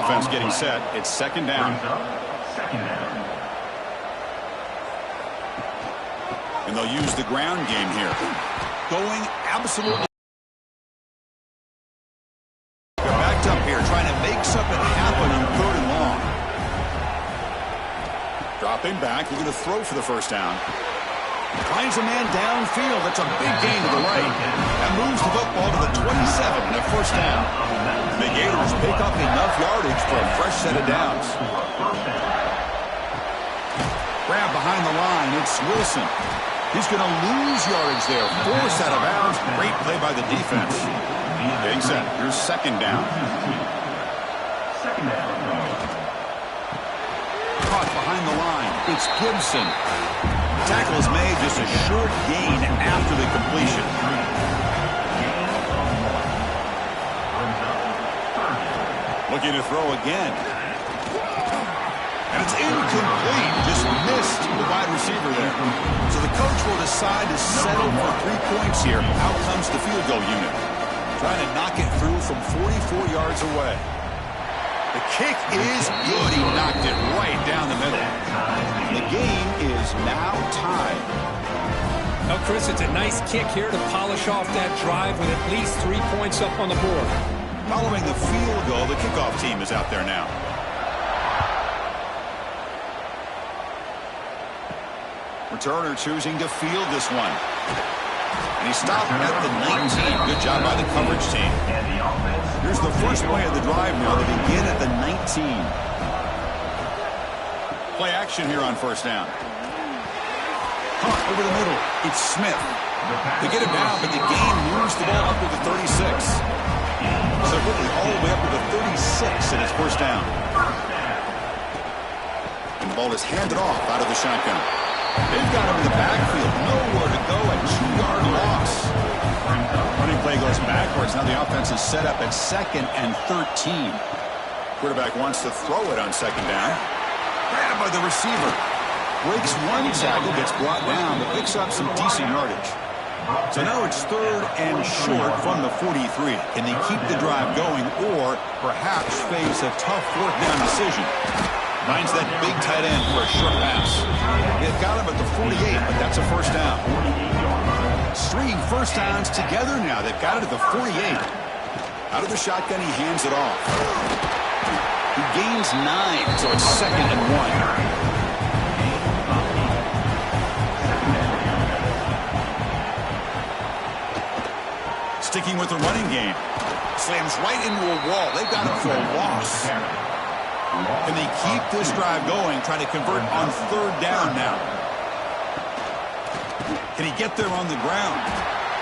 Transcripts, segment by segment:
offense getting set. It's second down. And they'll use the ground game here. Going absolutely. They're backed up here, trying to make something happen on 3rd and long. Dropping back, looking to throw for the first down. Finds a man downfield. That's a big gain to the right. That moves the football to the 27 and a first down. The Gators pick up enough yardage for a fresh set of downs. Grab behind the line. It's Wilson. He's going to lose yardage there. Forced out of bounds. Great play by the defense. Getting set. Here's second down. Caught behind the line. It's Gibson. Tackle is made, just a short gain after the completion. Looking to throw again. And it's incomplete. Just missed the wide receiver there. So the coach will decide to settle for 3 points here. Out comes the field goal unit. Trying to knock it through from 44 yards away. The kick is good. He knocked it right down the middle. The game is now tied. Well, Chris, it's a nice kick here to polish off that drive with at least 3 points up on the board. Following the field goal, the kickoff team is out there now. Returner choosing to field this one. And he stopped at the 19. Good job by the coverage team. Here's the first play of the drive now. They begin at the 19. Play action here on first down. Caught over the middle. It's Smith. They get it down, but the gain moves the ball up to the 36. So quickly all the way up to the 36, and it's first down. And the ball is handed off out of the shotgun. They've got him in the backfield. Nowhere to go. A 2-yard loss. Running play goes backwards. Now the offense is set up at 2nd and 13. Quarterback wants to throw it on second down. Grabbed by the receiver. Breaks one tackle, gets brought down, but picks up some decent yardage. So now it's 3rd and short from the 43. Can they keep the drive going or perhaps face a tough 4th down decision? Finds that big tight end for a short pass. They've got him at the 48, but that's a first down. 3 first downs together now. They've got it at the 48. Out of the shotgun, he hands it off. He gains 9, so it's 2nd and 1. Sticking with the running game. Slams right into a wall. They've got him for a loss. Can they keep this drive going, trying to convert on 3rd down now? Can he get there on the ground?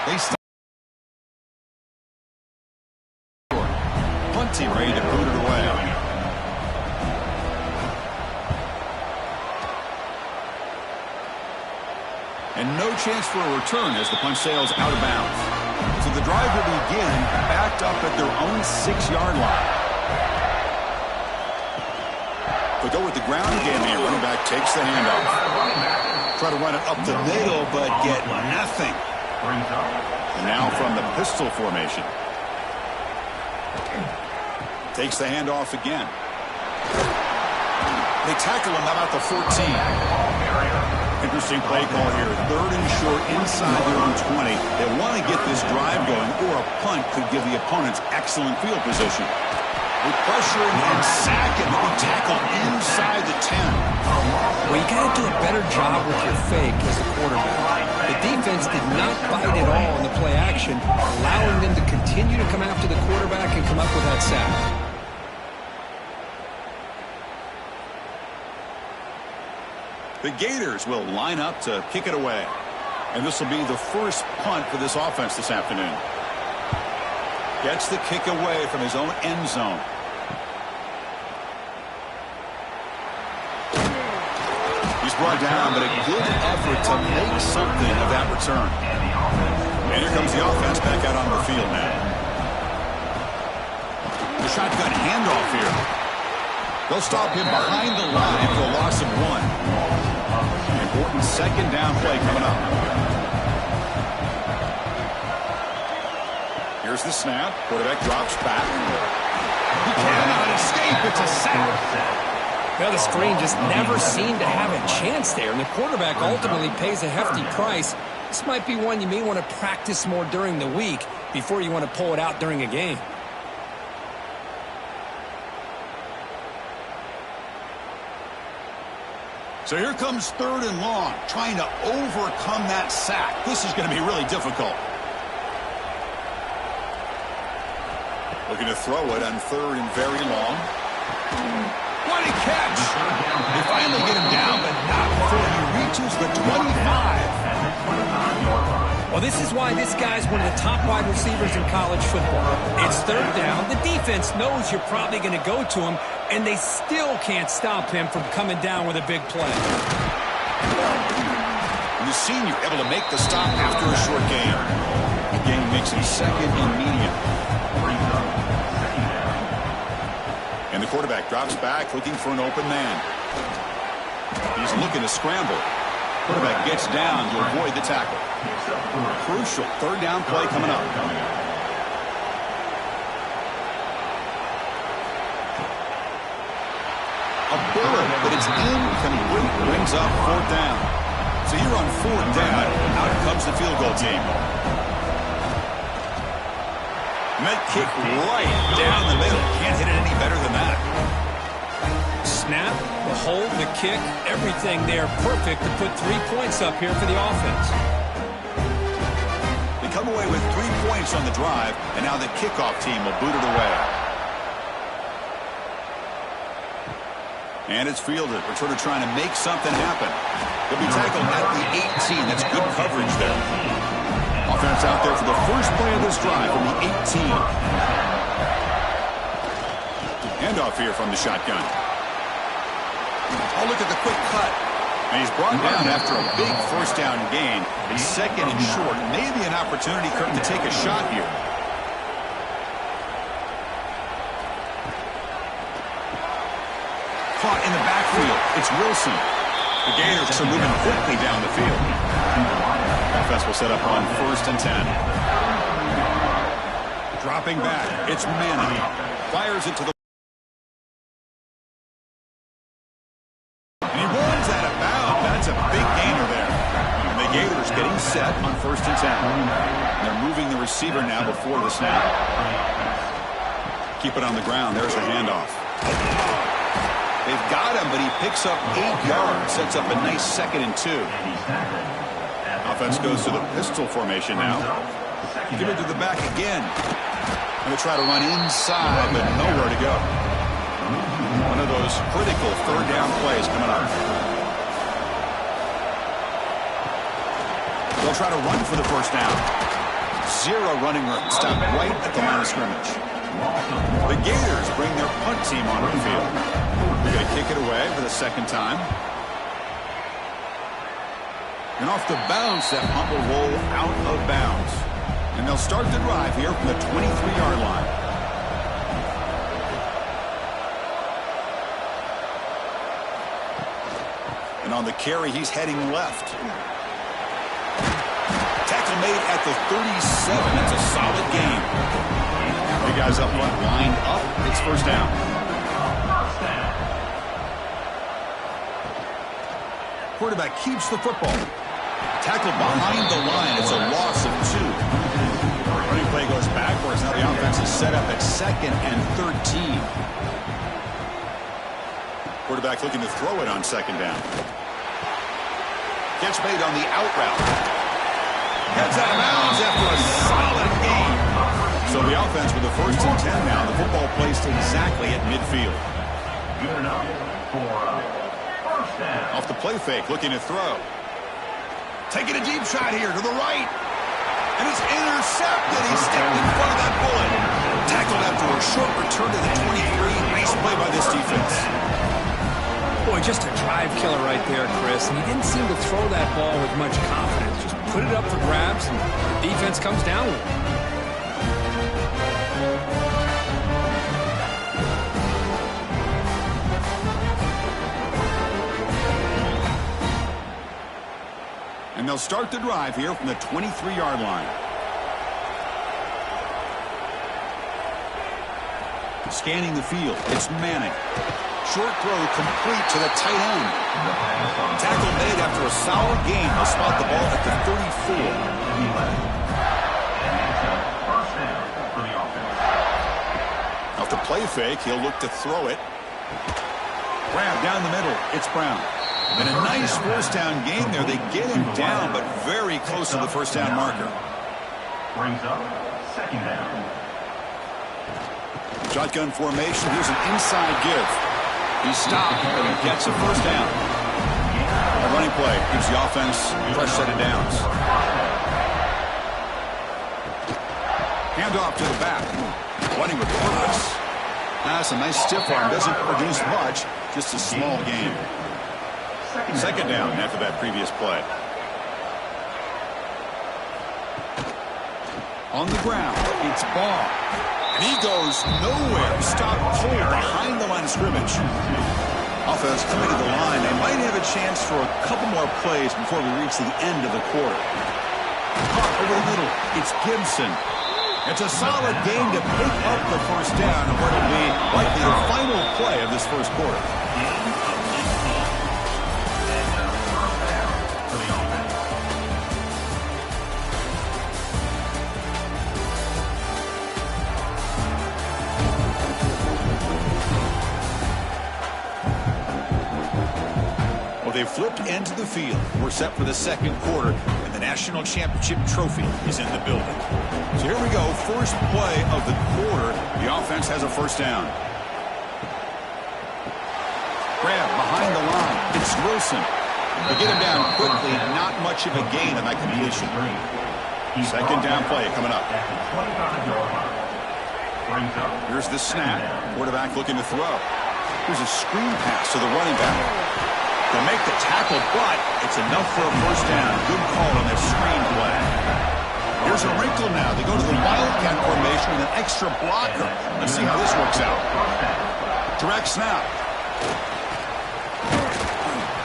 They stop. Punty ready to boot it away. And no chance for a return as the punt sails out of bounds. So the drive will begin backed up at their own 6-yard line. They go with the ground game here. Running back takes the handoff. Try to run it up the middle, but get nothing. And now from the pistol formation. Takes the handoff again. They tackle him about the 14. Interesting play call here. 3rd and short inside their own 20. They want to get this drive going, or a punt could give the opponents excellent field position. They pressure him and sack him. They tackle inside the 10. Well, you got to do a better job with your fake as a quarterback. The defense did not bite at all on the play action, allowing them to continue to come after the quarterback and come up with that sack. The Gators will line up to kick it away. And this will be the first punt for this offense this afternoon. Gets the kick away from his own end zone. He's brought down, but a good effort to make something of that return. And here comes the offense back out on the field now. The shotgun handoff here. They'll stop him behind the line for a loss of 1. Important second down play coming up. Here's the snap. Quarterback drops back. He cannot escape it's a sack. Well, the screen just never seemed to have a chance there, and the quarterback ultimately pays a hefty price. This might be one you may want to practice more during the week before you want to pull it out during a game. So here comes 3rd and long, trying to overcome that sack. This is going to be really difficult. Looking to throw it on 3rd and very long. What a catch! They finally get him down, but not before he reaches the 25. Well, this is why this guy's one of the top wide receivers in college football. It's 3rd down. The defense knows you're probably going to go to him, and they still can't stop him from coming down with a big play. And the senior able to make the stop after a short gain. The game makes him 2nd and medium. And the quarterback drops back, looking for an open man. He's looking to scramble. Quarterback gets down to avoid the tackle. Crucial 3rd down play coming up. A burrow, but it's incomplete. Brings up 4th down. So you're on 4th down. Out comes the field goal team. And that kick right down the middle. Can't hit it any better than that. Snap, the hold, the kick, everything there perfect to put 3 points up here for the offense. They come away with 3 points on the drive, and now the kickoff team will boot it away. And it's fielded. Returner trying to make something happen. He'll be tackled at the 18. That's good coverage there. Offense out there for the first play of this drive from the 18. Handoff here from the shotgun. Oh, look at the quick cut. And he's brought down after a big 1st down gain. It's 2nd and short. Maybe an opportunity to take a shot here. Caught in the backfield. It's Wilson. The Gators are moving quickly down the field. Offense will set up on 1st and 10. Dropping back. It's Manning. Fires it to the... And he runs out of bounds. That's a big gainer there. And the Gators getting set on 1st and 10. And they're moving the receiver now before the snap. Keep it on the ground. There's the handoff. They've got him, but he picks up 8 yards. Sets up a nice 2nd and 2. Offense goes to the pistol formation now. Give it to the back again. Going to try to run inside, but nowhere to go. One of those critical 3rd down plays coming up. They'll try to run for the 1st down. 0 running room. Stop right at the line of scrimmage. The Gators bring their punt team onto the field. They're going to kick it away for the 2nd time. And off the bounce, that punt will roll out of bounds. And they'll start the drive here from the 23-yard line. And on the carry, he's heading left. Tackle made at the 37. That's a solid gain. The guys up front lined up. It's 1st down. Quarterback keeps the football. Tackled behind the line. It's a loss of 2. Running play goes backwards. Now the offense is set up at 2nd and 13. Quarterback looking to throw it on 2nd down. Catch made on the out route. Heads out of bounds after a solid gain. So the offense with the 1st and 10 now. The football placed exactly at midfield. Good enough for 1st down. Off the play fake, looking to throw. Taking a deep shot here to the right. And it's intercepted. He stepped in front of that bullet. Tackled after a short return to the 23. Nice play by this defense. Boy, just a drive killer right there, Chris. And he didn't seem to throw that ball with much confidence. Just put it up for grabs, and the defense comes down with it. And they'll start the drive here from the 23-yard line. Scanning the field. It's Manning. Short throw complete to the tight end. Tackle made after a solid gain. They'll spot the ball at the 34. Off the play fake, he'll look to throw it. Grab down the middle. It's Brown. And a nice first down gain there. They get him down, but very close to the first down marker. Brings up second down. Shotgun formation. Here's an inside give. He stopped, and he gets a first down. A running play gives the offense a fresh set of downs. Hand off to the back. Running with purpose. That's a nice stiff arm. Doesn't produce much. Just a small gain. Second down after that previous play. On the ground, it's Ball. And he goes nowhere. Stopped cold behind the line of scrimmage. Offense coming to the line. They might have a chance for a couple more plays before we reach the end of the quarter. Caught over the middle. It's Gibson. It's a solid gain to pick up the first down of what will be likely the final play of this first quarter. They flipped into the field. We're set for the second quarter, and the national championship trophy is in the building. So here we go. First play of the quarter. The offense has a first down. Grab behind the line. It's Wilson. They get him down quickly. Not much of a gain on that completion. Second down play coming up. Here's the snap. Quarterback looking to throw. Here's a screen pass to the running back. To make the tackle, but it's enough for a first down. Good call on that screen play. Here's a wrinkle now. They go to the Wildcat formation with an extra blocker. Let's see how this works out. Direct snap.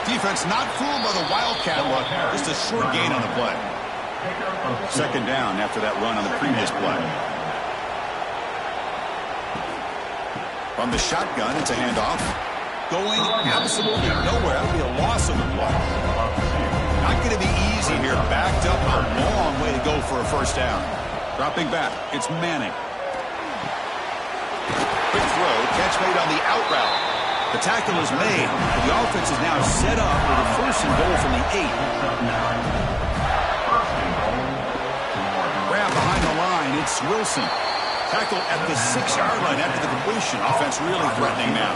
Defense not fooled by the Wildcat look. Just a short gain on the play. Second down after that run on the previous play. From the shotgun, it's a handoff. Going absolutely nowhere. That would be a loss of the play. Not going to be easy here. Backed up, a long way to go for a first down. Dropping back, it's Manning. Quick throw, catch made on the out route. The tackle is made. The offense is now set up with a first and goal from the 8. Grab behind the line, it's Wilson. Tackle at the 6-yard line after the completion. Offense really threatening now.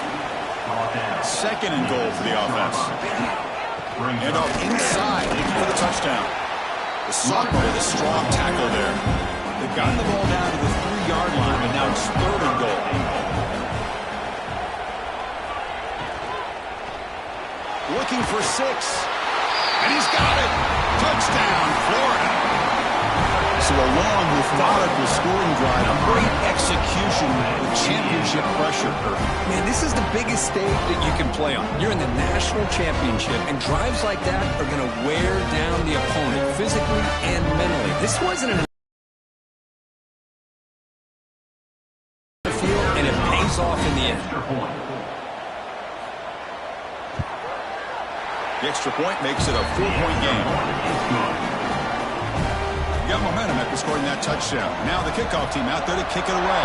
Second and goal for the offense. And off inside, looking for the touchdown. The sophomore with a strong tackle there. They've gotten the ball down to the 3-yard line, but now it's third and goal. Looking for 6. And he's got it. Touchdown, Florida. So a long, methodical scoring drive. A great execution with championship pressure. Man, this is the biggest stage that you can play on. You're in the national championship, and drives like that are going to wear down the opponent physically and mentally. This wasn't an field, and it pays off in the end. The extra point makes it a 4-point game. Got momentum after scoring that touchdown. Now the kickoff team out there to kick it away.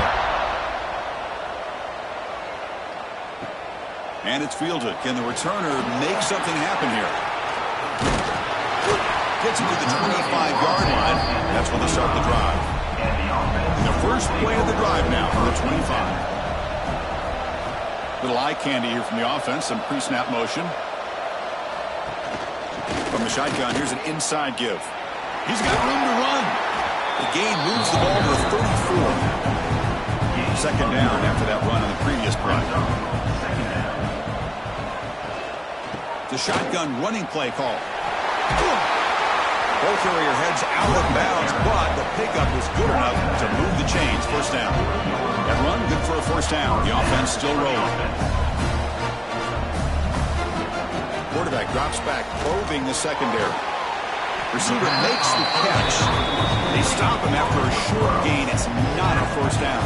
And it's fielded. Can the returner make something happen here? Gets him to the 25-yard line. That's when they start the drive. The first play of the drive now from the 25. Little eye candy here from the offense. Some pre-snap motion. From the shotgun, here's an inside give. He's got room to run. The gain moves the ball to the 34. Second down after that run on the previous play. The shotgun running play call. Ball carrier heads out of bounds, but the pickup is good enough to move the chains. First down. That run good for a first down. The offense still rolling. Quarterback drops back, probing the secondary. Receiver makes the catch. They stop him after a short gain. It's not a first down.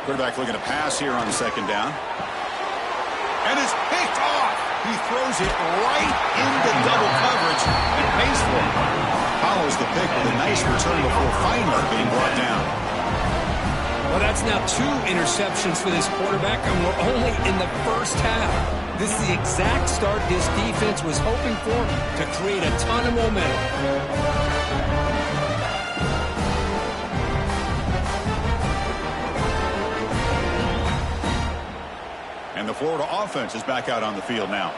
Quarterback looking to pass here on second down. And it's picked off. He throws it right into double coverage and pays for it. Follows the pick with a nice return before finally being brought down. Well, that's now 2 interceptions for this quarterback, and we're only in the first half. This is the exact start this defense was hoping for to create a ton of momentum. And the Florida offense is back out on the field now.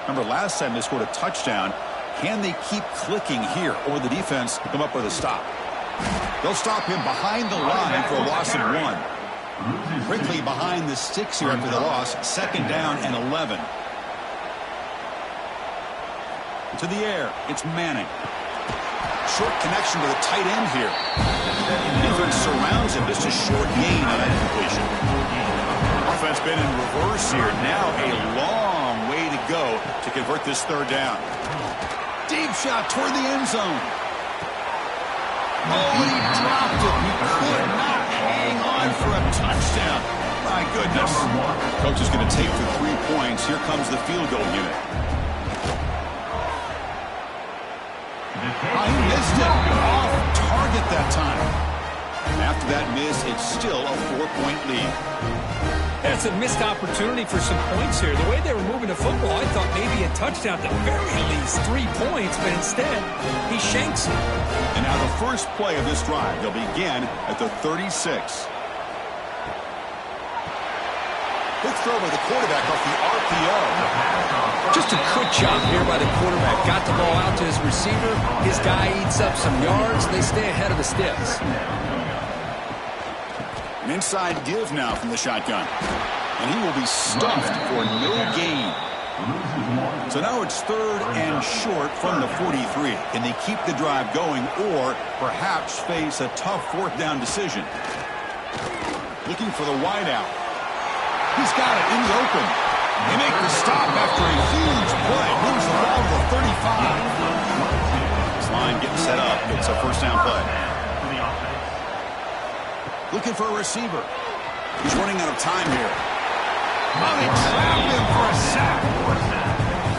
Remember, last time they scored a touchdown. Can they keep clicking here, or the defense come up with a stop? They'll stop him behind the line for a loss of 1. Quickly behind the sticks here after the loss. Second down and 11. To the air, it's Manning. Short connection to the tight end here. The defense surrounds him. Just a short gain on that completion. Offense been in reverse here. Now a long way to go to convert this third down. Deep shot toward the end zone. Oh, he dropped it. He could not hang on for a touchdown. My goodness. Coach is going to take for 3 points. Here comes the field goal unit. Oh, he missed it. Off target that time. After that miss, it's still a 4-point lead. It's a missed opportunity for some points here. The way they were moving the football, I thought maybe a touchdown, at the very least 3 points, but instead, he shanks it. And now the first play of this drive, they'll begin at the 36. Quick throw by the quarterback off the RPO. Just a quick job here by the quarterback. Got the ball out to his receiver. His guy eats up some yards. They stay ahead of the sticks. An inside give now from the shotgun. And he will be stuffed for no gain. So now it's 3rd and short from the 43. Can they keep the drive going or perhaps face a tough 4th down decision? Looking for the wideout. He's got it in the open. They make the stop after a huge play. Moves the ball to the 35. This line getting set up. It's a first down play. Looking for a receiver. He's running out of time here. Oh, they trap him for a sack.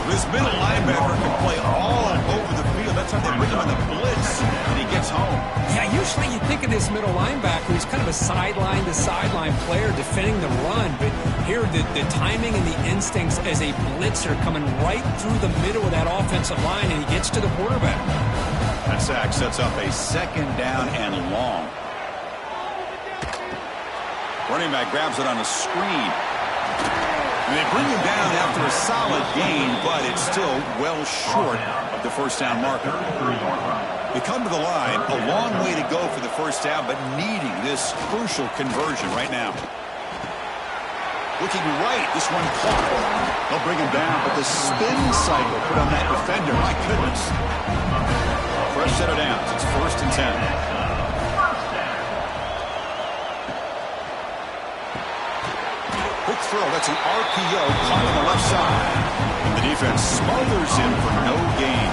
This middle linebacker can play all over the field. That's how they bring him in the blitz, and he gets home. Yeah, usually you think of this middle linebacker, he's kind of a sideline-to-sideline player defending the run, but here the timing and the instincts as a blitzer coming right through the middle of that offensive line, and he gets to the quarterback. That sack sets up a second down and long. Running back grabs it on a screen. And they bring him down after a solid gain, but it's still well short of the first down marker. They come to the line, a long way to go for the first down, but needing this crucial conversion right now. Looking right, this one caught. They'll bring him down, but the spin cycle put on that defender, my goodness. Fresh set of downs, it's 1st and 10. Quick throw, that's an RPO caught on the left side. And the defense smothers him for no gain.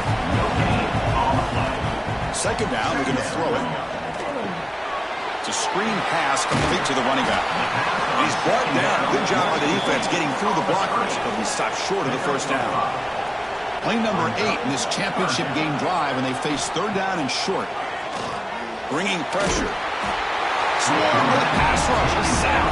Second down, they're going to throw it. It's a screen pass complete to the running back. And he's brought down. Good job by the defense getting through the blockers, but he stopped short of the first down. Play number 8 in this championship game drive, and they face 3rd down and short. Bringing pressure. Swarm with a pass rush. A sack.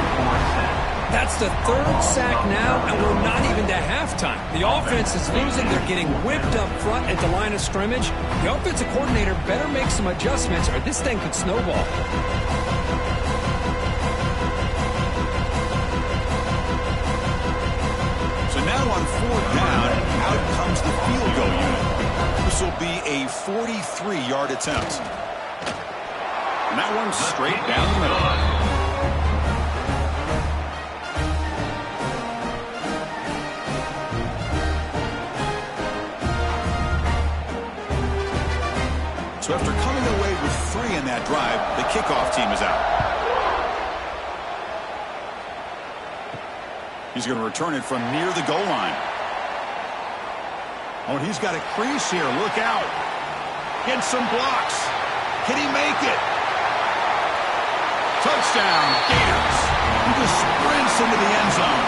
That's the 3rd sack now, and we're not even to halftime. The offense is losing. They're getting whipped up front at the line of scrimmage. The offensive coordinator better make some adjustments, or this thing could snowball. So now on 4th down, out comes the field goal unit. This will be a 43-yard attempt. And that one's straight down the middle. So after coming away with 3 in that drive, the kickoff team is out. He's going to return it from near the goal line. Oh, and he's got a crease here. Look out. Gets some blocks. Can he make it? Touchdown, Gators. this into the end zone.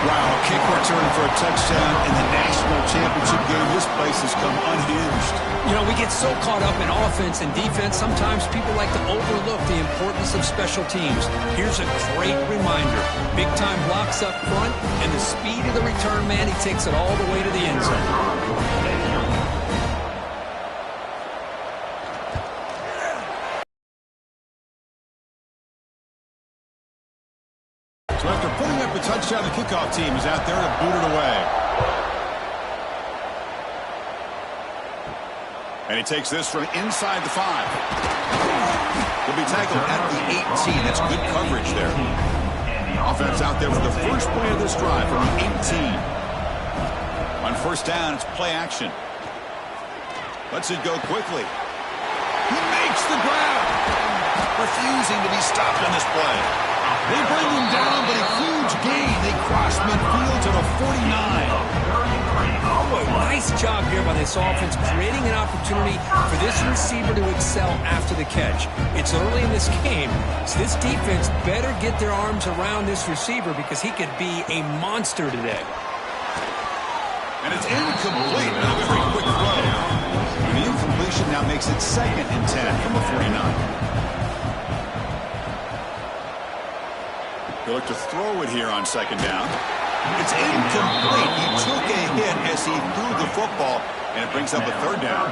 Wow, kick return for a touchdown in the national championship game. This place has come unhinged. You know, we get so caught up in offense and defense, sometimes people like to overlook the importance of special teams. Here's a great reminder. Big-time blocks up front, and the speed of the return man, he takes it all the way to the end zone. So after putting up a touchdown, the kickoff team is out there to boot it away. And he takes this from inside the 5. He'll be tackled at the 18. That's good coverage there. Offense out there for the first play of this drive from the 18. On first down, it's play action. Lets it go quickly. He makes the grab. Refusing to be stopped on this play. They bring him down, but a huge gain. They cross midfield to the 49. Oh, nice job here by this offense, creating an opportunity for this receiver to excel after the catch. It's early in this game, so this defense better get their arms around this receiver because he could be a monster today. And it's incomplete. A very quick throw. And the incompletion now makes it 2nd and 10 from the 49. He'll look to throw it here on 2nd down. It's incomplete. He took a hit as he threw the football, and it brings up a 3rd down.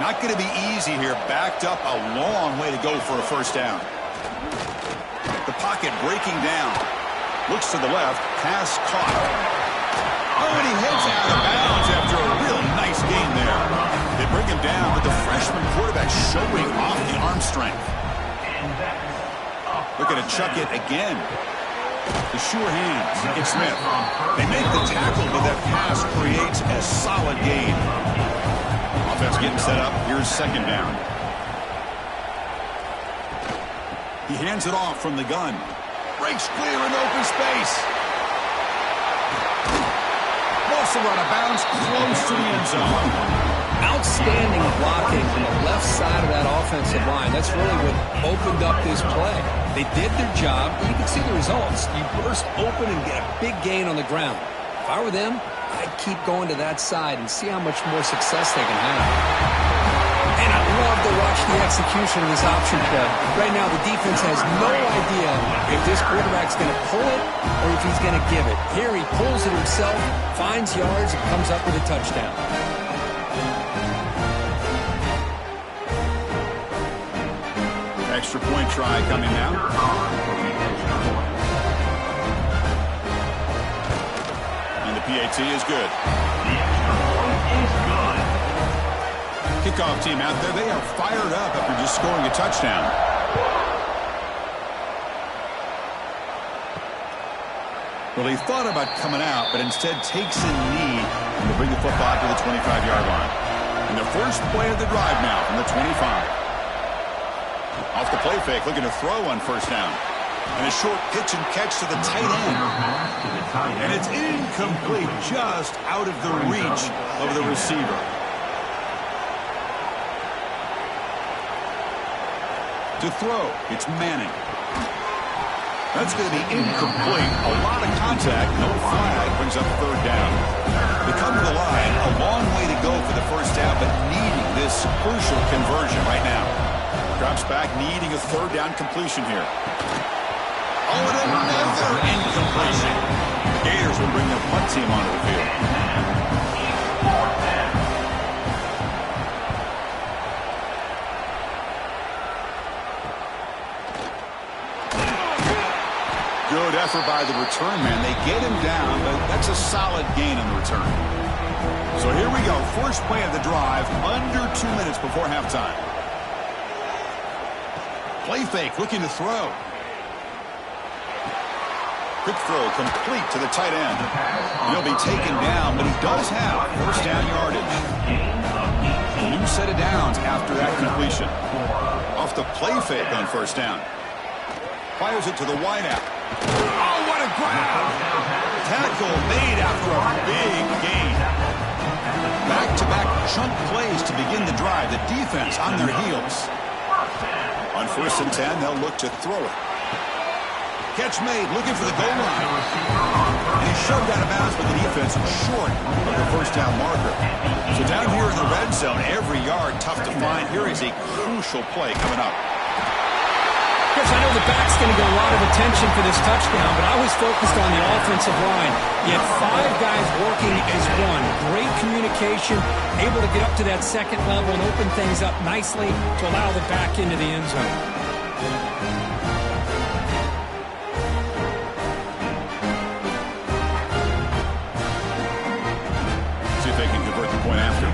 Not going to be easy here. Backed up a long way to go for a 1st down. The pocket breaking down. Looks to the left. Pass caught. Oh, and he heads out of bounds after a real nice gain there. They bring him down, but the freshman quarterback showing off the arm strength. Looking to chuck it again. The sure hands. It's Smith. They make the tackle, but that pass creates a solid gain. Offense getting set up. Here's 2nd down. He hands it off from the gun. Breaks clear in open space. Also out of bounds, close to the end zone. Outstanding blocking from the left side of that offensive line. That's really what opened up this play. They did their job. You can see the results. You burst open and get a big gain on the ground. If I were them, I'd keep going to that side and see how much more success they can have. And I love to watch the execution of this option play. Right now, the defense has no idea if this quarterback's going to pull it or if he's going to give it. Here he pulls it himself, finds yards, and comes up with a touchdown. Extra point try coming now. And the PAT is good. Kickoff team out there, they are fired up after just scoring a touchdown. Well, he thought about coming out, but instead takes a knee to bring the football to the 25-yard line. And the first play of the drive now from the 25. Off the play fake, looking to throw on 1st down. And a short pitch and catch to the tight end. And it's incomplete, just out of the reach of the receiver. To throw, it's Manning. That's going to be incomplete. A lot of contact, no flag, brings up 3rd down. They come to the line, a long way to go for the 1st down, but needing this crucial conversion right now. Drops back, needing a 3rd down completion here. Oh, and another incompletion. The Gators will bring their punt team onto the field. Good effort by the return man. They get him down, but that's a solid gain on the return. So here we go. First play of the drive, under 2 minutes before halftime. Play fake, looking to throw. Quick throw, complete to the tight end. He'll be taken down, but he does have 1st down yardage. A new set of downs after that completion. Off the play fake on 1st down. Fires it to the wideout. Oh, what a grab! Tackle made after a big gain. Back-to-back chunk plays to begin the drive. The defense on their heels. On 1st and 10, they'll look to throw it. Catch made, looking for the goal line. And he shoved out of bounds, but the defense was short of the first down marker. So down here in the red zone, every yard tough to find. Here is a crucial play coming up. Chris, I know the back's going to get a lot of attention for this touchdown, but I was focused on the offensive line. You had 5 guys working as one. Great communication, able to get up to that second level and open things up nicely to allow the back into the end zone. See if they can convert the point after.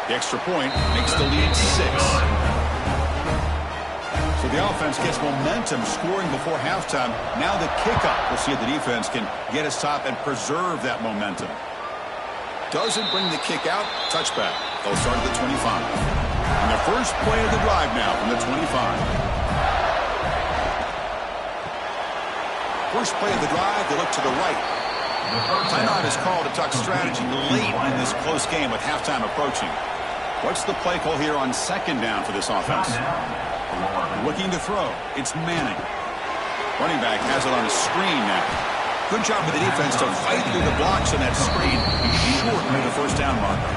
The extra point makes the lead 6. So the offense gets momentum scoring before halftime. Now the kickoff. We'll see if the defense can get a stop and preserve that momentum. Doesn't bring the kick out. Touchback. They'll start at the 25. And the first play of the drive now from the 25. First play of the drive, they look to the right. Timeout is called to talk strategy late in this close game with halftime approaching. What's the play call here on second down for this offense? Looking to throw. It's Manning. Running back has it on a screen now. Good job by the defense to fight through the blocks on that screen. He's short of the first down marker.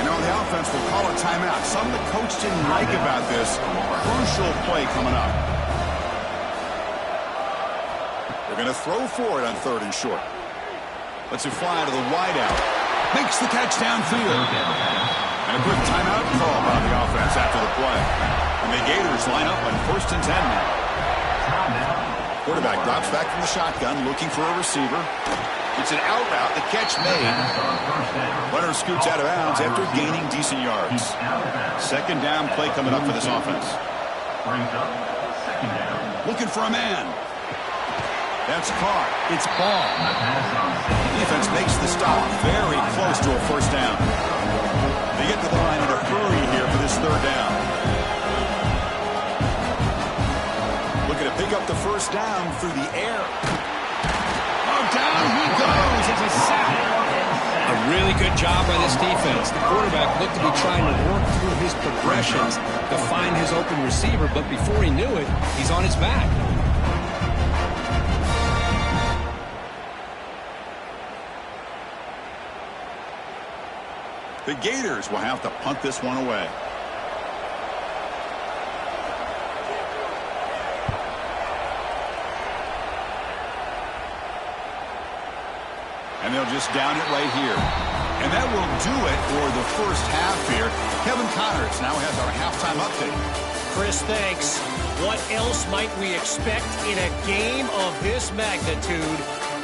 And now the offense will call a timeout. Something the coach didn't like about this. Crucial play coming up. They're going to throw for it on 3rd and short. Lets it fly to the wideout. Makes the catch downfield. And a quick timeout call by the offense after the play. And the Gators line up on 1st and 10 now. Quarterback drops back from the shotgun, looking for a receiver. It's an out route, the catch made. Runner scoots out of bounds after gaining decent yards. Second down play coming up for this offense. Looking for a man. That's caught. It's ball. Defense makes the stop very close to a first down. They get to the line in a hurry here for this 3rd down. Looking to pick up the first down through the air. Oh, down he goes. It's a sack. A really good job by this defense. The quarterback looked to be trying to work through his progressions to find his open receiver, but before he knew it, he's on his back. The Gators will have to punt this one away. And they'll just down it right here. And that will do it for the first half here. Kevin Connors now has our halftime update. Chris, thanks. What else might we expect in a game of this magnitude?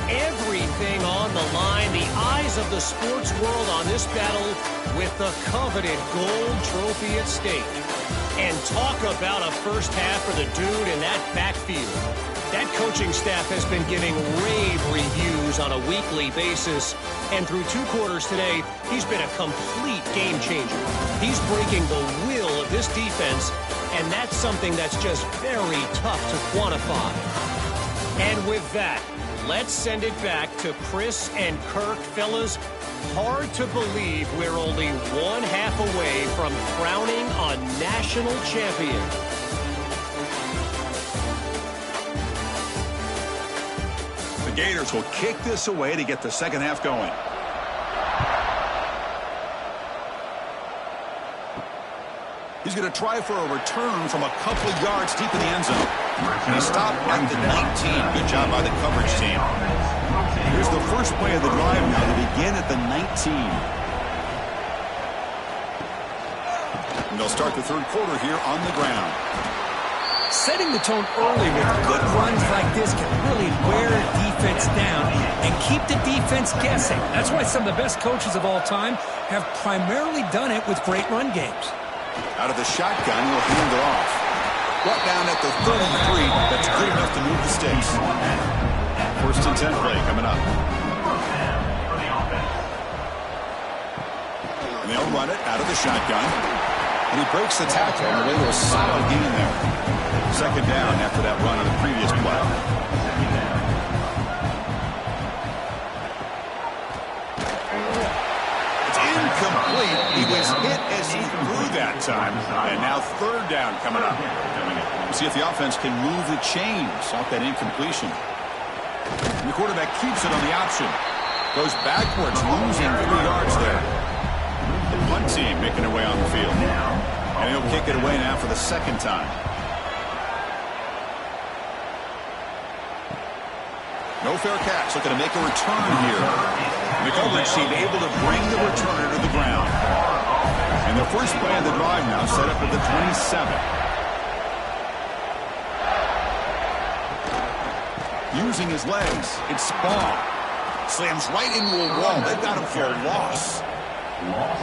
Everything on the line, the eyes of the sports world on this battle with the coveted gold trophy at stake. And talk about a first half for the dude in that backfield. That coaching staff has been giving rave reviews on a weekly basis. And through 2 quarters today, he's been a complete game changer. He's breaking the will of this defense, and that's something that's just very tough to quantify. And with that, let's send it back to Chris and Kirk. Fellas, hard to believe we're only 1 half away from crowning a national champion. The Gators will kick this away to get the second half going. He's going to try for a return from a couple of yards deep in the end zone. He stopped at the 19. Good job by the coverage team. Here's the first play of the drive now to begin at the 19. And they'll start the 3rd quarter here on the ground. Setting the tone early with good runs like this can really wear a defense down and keep the defense guessing. That's why some of the best coaches of all time have primarily done it with great run games. Out of the shotgun, he'll hand it off. Brought down at the 33. That's good enough to move the sticks. 1st and 10 play coming up. And they'll run it out of the shotgun. And he breaks the tackle on the way to a solid gain there. Second down after that run on the previous play. It's incomplete. He was hit as he threw that time. And now third down coming up. We'll see if the offense can move the chains off that incompletion. And the quarterback keeps it on the option. Goes backwards, losing 3 yards there. The punt team making their way on the field. And he'll kick it away now for the second time. No fair catch. Looking to make a return here. The coverage team able to bring the returner to the ground. And the first play of the drive now set up at the 27. Using his legs, it's Spall. Slams right into a wall. They've got him for a loss.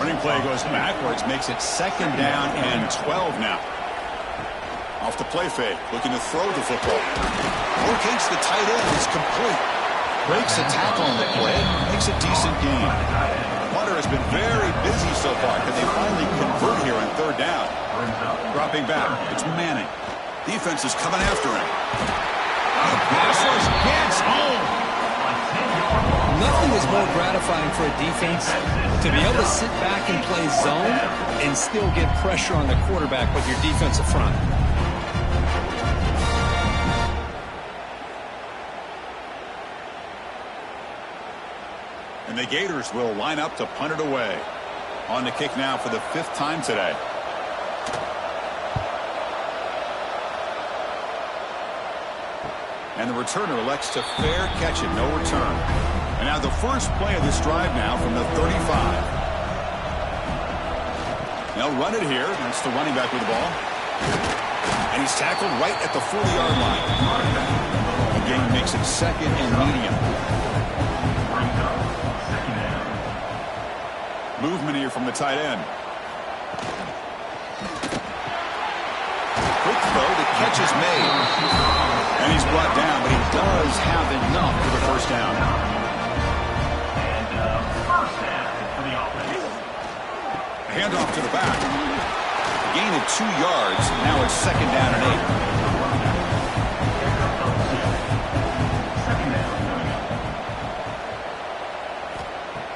Running play goes backwards, makes it second down and 12 now. Off the play fake, looking to throw the football. Locates the tight end, it's complete. Breaks a tackle on the play, makes a decent gain. Hunter has been very busy so far. Can they finally convert here on third down? Dropping back, it's Manning. Defense is coming after him. The pass rush gets home. Nothing is more gratifying for a defense to be able to sit back and play zone and still get pressure on the quarterback with your defensive front. And the Gators will line up to punt it away. On the kick now for the 5th time today. And the returner elects to fair catch it, no return. And now the first play of this drive now from the 35. They'll run it here. That's the running back with the ball. And he's tackled right at the 40-yard line. The game makes it second and medium. Movement here from the tight end. Quick throw, the catch is made. And he's brought down, but he does have enough for the first down. And first down for the offense. A handoff to the back. A gain of 2 yards. Now it's second down and 8.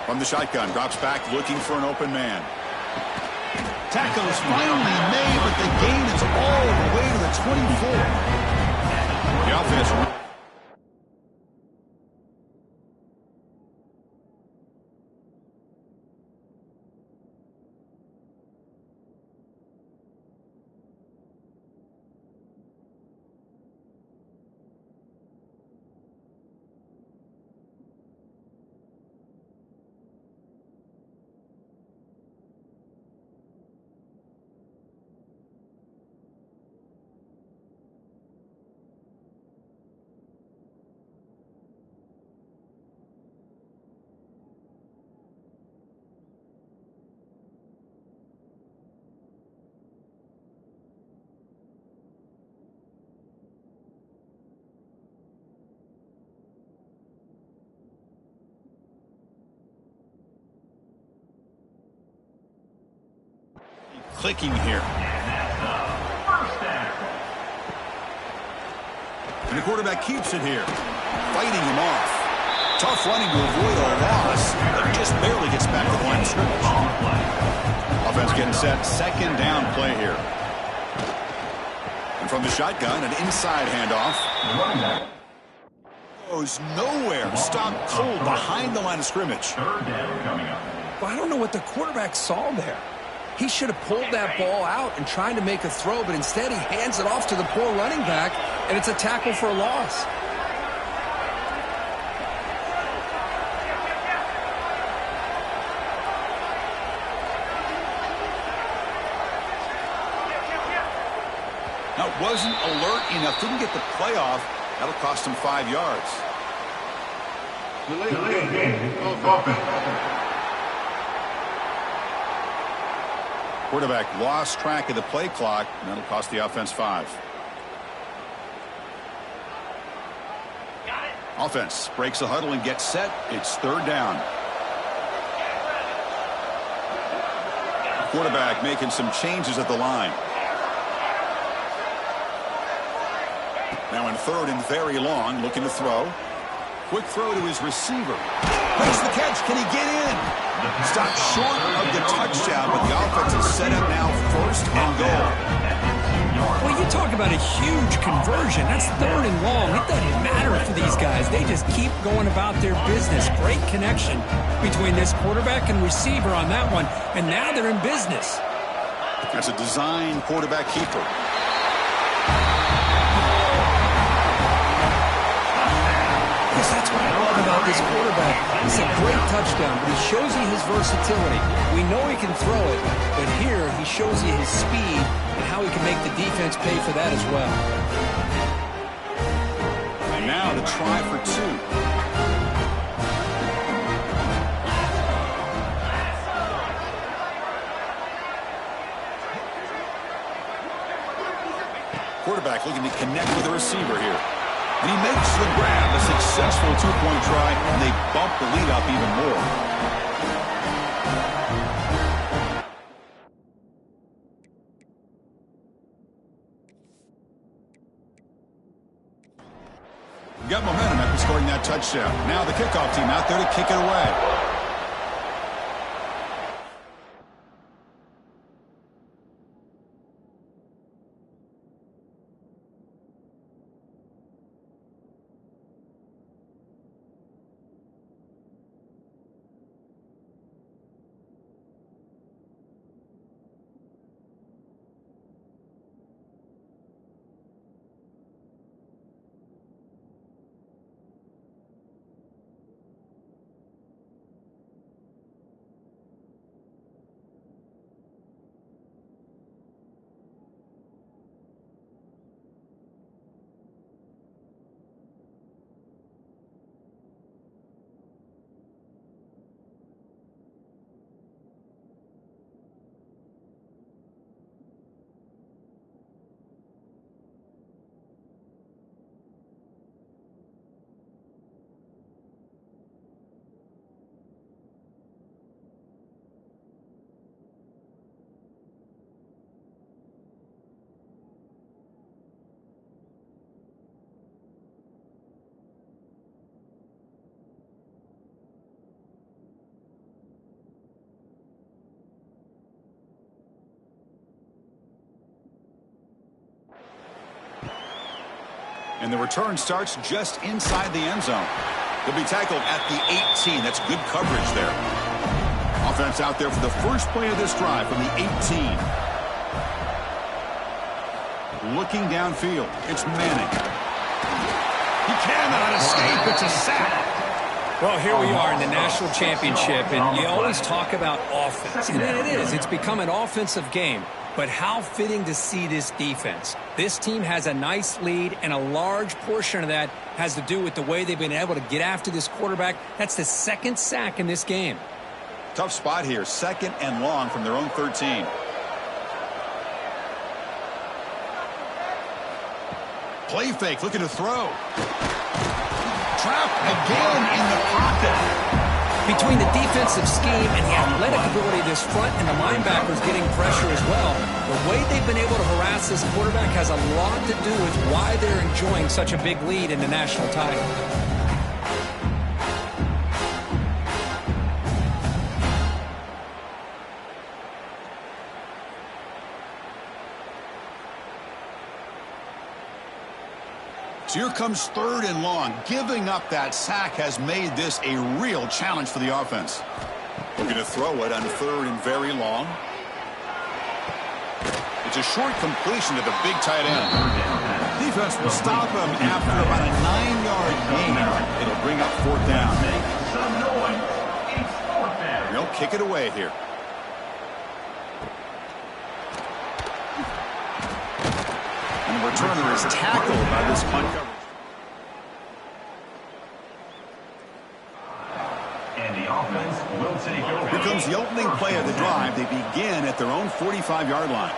From the shotgun, drops back, looking for an open man. Tackle is finally made, but the gain is all the way to the 24. The offense. Clicking here. And the quarterback keeps it here. Fighting him off. Tough running to avoid a loss, but just barely gets back to the line of scrimmage. Offense getting set. Second down play here. And from the shotgun, an inside handoff. Goes nowhere. Stopped cold behind the line of scrimmage. Third down coming up. Well, I don't know what the quarterback saw there. He should have pulled that ball out and tried to make a throw, but instead he hands it off to the poor running back, and it's a tackle for a loss. Now, it wasn't alert enough. Didn't get the play off. That'll cost him 5 yards. Delay game. Offense. Quarterback lost track of the play clock, and that'll cost the offense 5. Offense breaks the huddle and gets set. It's third down. Quarterback making some changes at the line. Now in third and very long, looking to throw. Quick throw to his receiver. Makes the catch. Can he get in? Stopped short of the touchdown, but the offense is set up now, first and goal. Well, you talk about a huge conversion. That's 3rd and long. It doesn't matter for these guys. They just keep going about their business. Great connection between this quarterback and receiver on that one, and now they're in business. That's a design quarterback keeper. Yes, that's what I love about this quarterback. It's a great touchdown, but he shows you his versatility. We know he can throw it, but here he shows you his speed and how he can make the defense pay for that as well. And now the try for 2. Quarterback looking to connect with the receiver here. And he makes the grab, a successful 2-point try, and they bump the lead up even more. Got momentum after scoring that touchdown. Now the kickoff team out there to kick it away. And the return starts just inside the end zone. He'll be tackled at the 18. That's good coverage there. Offense out there for the first play of this drive from the 18. Looking downfield. It's Manning. He cannot escape. It's a sack. Well, here we are in the national championship, and you always talk about offense. And it is. It's become an offensive game. But how fitting to see this defense. This team has a nice lead, and a large portion of that has to do with the way they've been able to get after this quarterback. That's the 2nd sack in this game. Tough spot here. 2nd and long from their own 13. Play fake, looking to throw. Trapped again in the pocket. Between the defensive scheme and the athletic ability of this front and the linebackers getting pressure as well, the way they've been able to harass this quarterback has a lot to do with why they're enjoying such a big lead in the national title. So here comes 3rd and long. Giving up that sack has made this a real challenge for the offense. Looking to throw it on 3rd and very long. It's a short completion to the big tight end. Defense will stop him after about a 9-yard gain. It'll bring up 4th down. They'll kick it away here. And the returner is tackled by this punt coverage. And the offense will take over. Here comes the opening play of the drive. They begin at their own 45-yard line.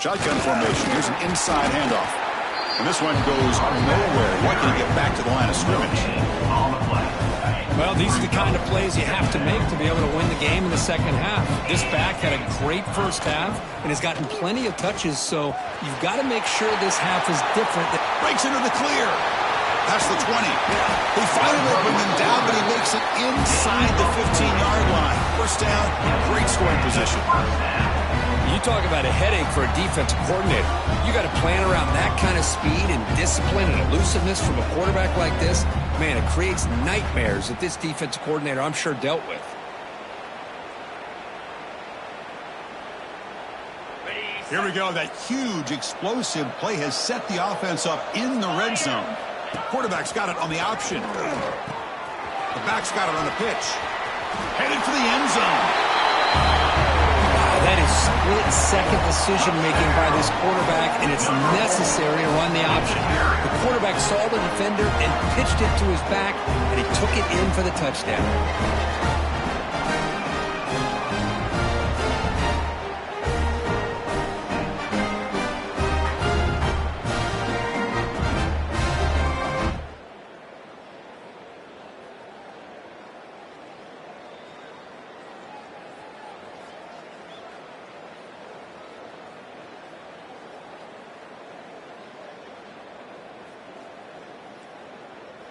Shotgun formation. Here's an inside handoff. And this one goes nowhere. Lucky to get back to the line of scrimmage. Well, these are the kind of plays you have to make to be able to win the game in the second half. This back had a great first half and has gotten plenty of touches, so you've got to make sure this half is different. Breaks into the clear. That's the 20. They finally bring him down, but he makes it inside the 15-yard line. First down, great scoring position. You talk about a headache for a defensive coordinator. You got to plan around that kind of speed and discipline and elusiveness from a quarterback like this. Man, it creates nightmares that this defensive coordinator, I'm sure, dealt with. Here we go. That huge, explosive play has set the offense up in the red zone. The quarterback's got it on the option. The back's got it on the pitch. Headed for the end zone. That is split-second decision-making by this quarterback, and it's necessary to run the option. The quarterback saw the defender and pitched it to his back, and he took it in for the touchdown.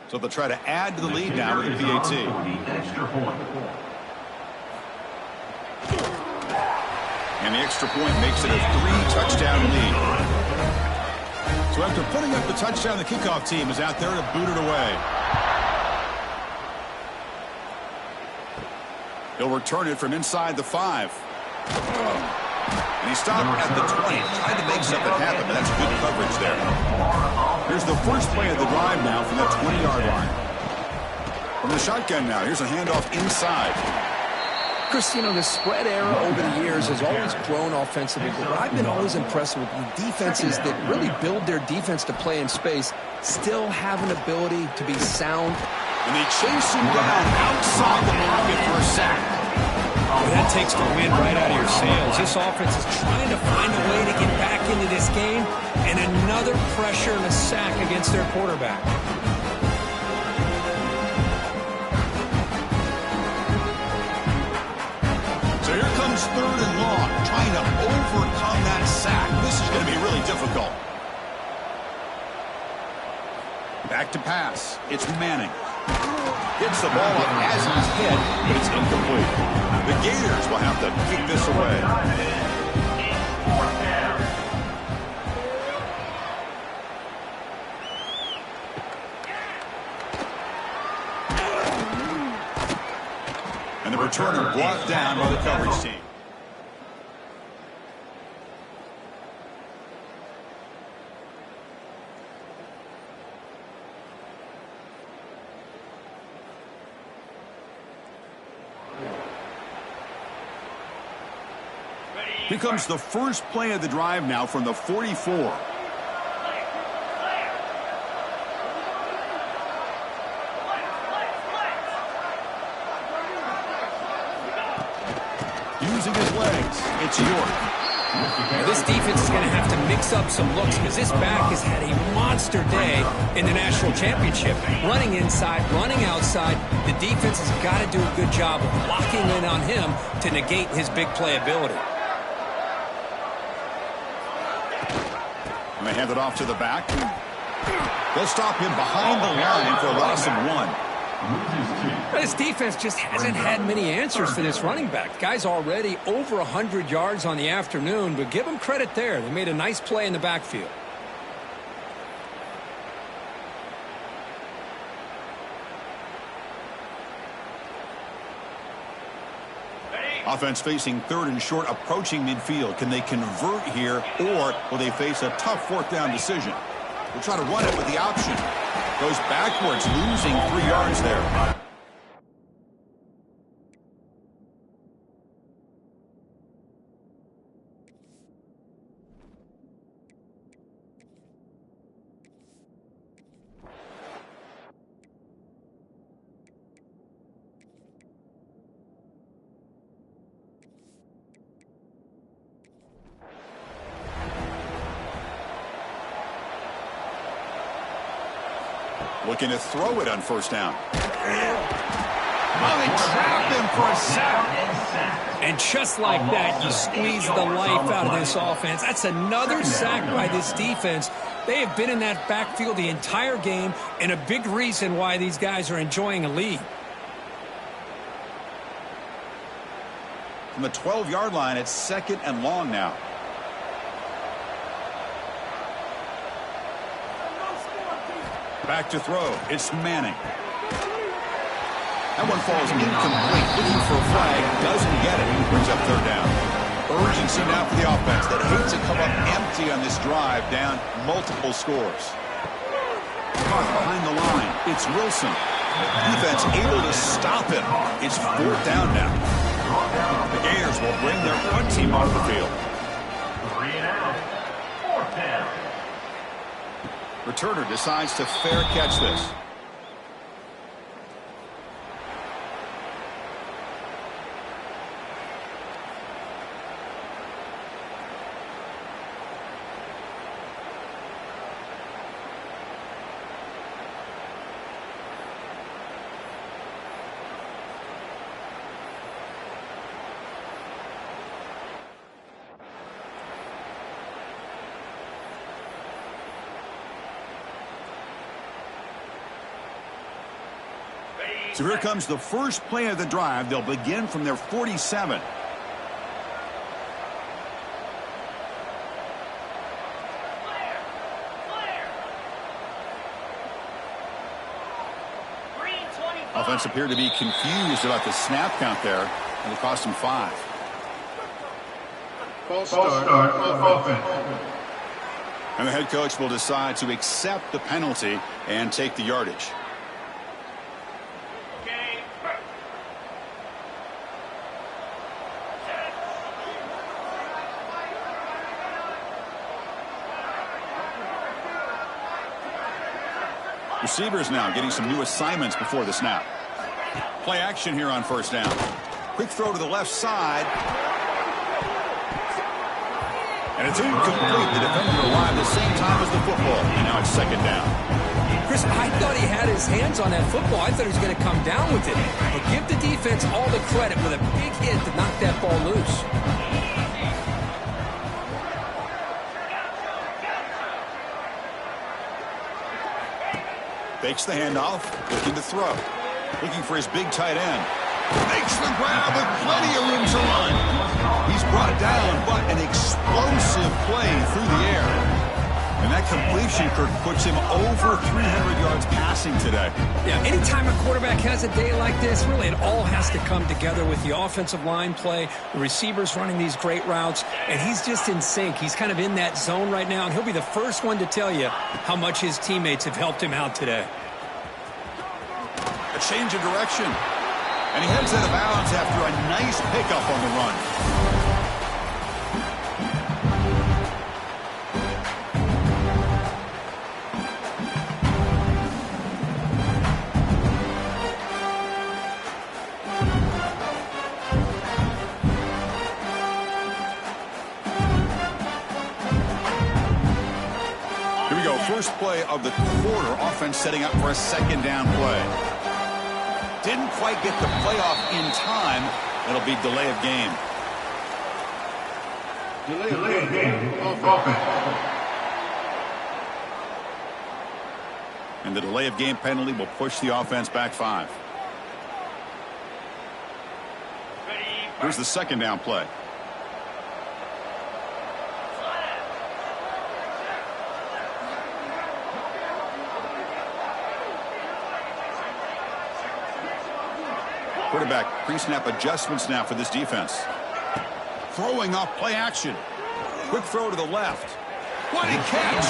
So they'll try to add to the lead now with the PAT. And the extra point makes it a 3-touchdown lead. So after putting up the touchdown, the kickoff team is out there to boot it away. He'll return it from inside the 5. And he stopped at the 20. Tried to make something happen, but that's good coverage there. Here's the first play of the drive now from the 20-yard line. From the shotgun now, here's a handoff inside. Chris, you know, the spread era over the years has always grown offensively, but what I've been always impressed with the defenses that really build their defense to play in space still have an ability to be sound. And they chase him down outside the pocket for a sack. That takes the wind right out of your sails. This offense is trying to find a way to get back into this game, and another pressure and a sack against their quarterback. So here comes 3rd and long, trying to overcome that sack. This is going to be really difficult. Back to pass. It's Manning. Gets the ball up as he's hit, but it's incomplete. The Gators will have to kick this away. And the returner brought down by the coverage team. Here comes the first play of the drive now from the 44. Using his legs, it's York. Now, this defense is going to have to mix up some looks because this back has had a monster day in the national championship. Running inside, running outside, the defense has got to do a good job of locking in on him to negate his big play ability. And they hand it off to the back. They'll stop him behind the line for a loss of 1. This defense just hasn't had many answers for this running back. The guy's already over 100 yards on the afternoon, but give him credit there. They made a nice play in the backfield. Offense facing 3rd and short, approaching midfield. Can they convert here, or will they face a tough 4th down decision? We'll try to run it with the option. Goes backwards, losing 3 yards there. Looking to throw it on first down. Oh, they trapped him for a sack. And just like that, you squeeze the life out of this offense. That's another sack by this defense. They have been in that backfield the entire game, and a big reason why these guys are enjoying a lead. From the 12-yard line, it's 2nd and long now. Back to throw. It's Manning. That one falls incomplete. Looking for a flag. Doesn't get it. Brings up 3rd down. Urgency now for the offense that hates to come up empty on this drive, down multiple scores. Caught behind the line. It's Wilson. Defense able to stop him. It's 4th down now. The Gators will bring their punt team off the field. 3 and out. 4th down. Returner decides to fair catch this. So here comes the first play of the drive. They'll begin from their 47. Offense appeared to be confused about the snap count there, and it cost him 5. False start offense. And the head coach will decide to accept the penalty and take the yardage. Receivers now getting some new assignments before the snap. Play action here on first down. Quick throw to the left side. And it's incomplete. The defender arrived the same time as the football. And now it's 2nd down. Chris, I thought he had his hands on that football. I thought he was going to come down with it. But give the defense all the credit with a big hit to knock that ball loose. Fakes the handoff, looking to throw. Looking for his big tight end. Makes the grab with plenty of room to run. He's brought down, but an explosive play through the air. And that completion, Kirk, puts him over 300 yards passing today. Yeah, anytime a quarterback has a day like this, really it all has to come together with the offensive line play, the receivers running these great routes, and he's just in sync. He's kind of in that zone right now, and he'll be the first one to tell you how much his teammates have helped him out today. A change of direction. And he heads out of bounds after a nice pickup on the run. Here we go. First play of the quarter. Offense setting up for a 2nd down play. Didn't quite get the playoff in time. It'll be delay of game. Delay of game. Offense. And the delay of game penalty will push the offense back 5. Here's the 2nd down play. Quarterback pre-snap adjustments now for this defense. Throwing off play action. Quick throw to the left. What a catch!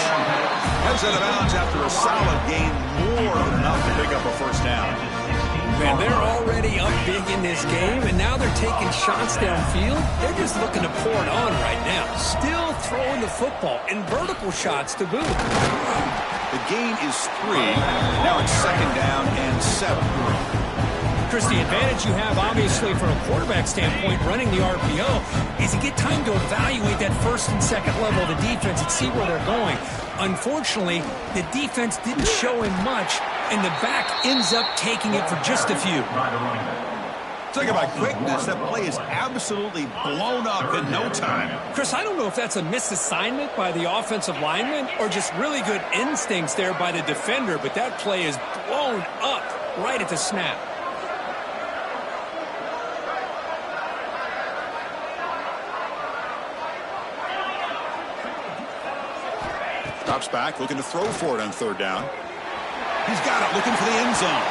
Heads out of bounds after a solid gain. More than enough to pick up a first down. Man, they're already up big in this game, and now they're taking shots downfield. They're just looking to pour it on right now. Still throwing the football, and vertical shots to boot. The gain is 3. Now it's 2nd down and 7. Chris, the advantage you have, obviously, from a quarterback standpoint, running the RPO, is you get time to evaluate that 1st and 2nd level of the defense and see where they're going. Unfortunately, the defense didn't show him much and the back ends up taking it for just a few. Talk about quickness. That play is absolutely blown up in no time. Chris, I don't know if that's a misassignment by the offensive lineman or just really good instincts there by the defender, but that play is blown up right at the snap. Drops back, looking to throw for it on third down. He's got it, looking for the end zone.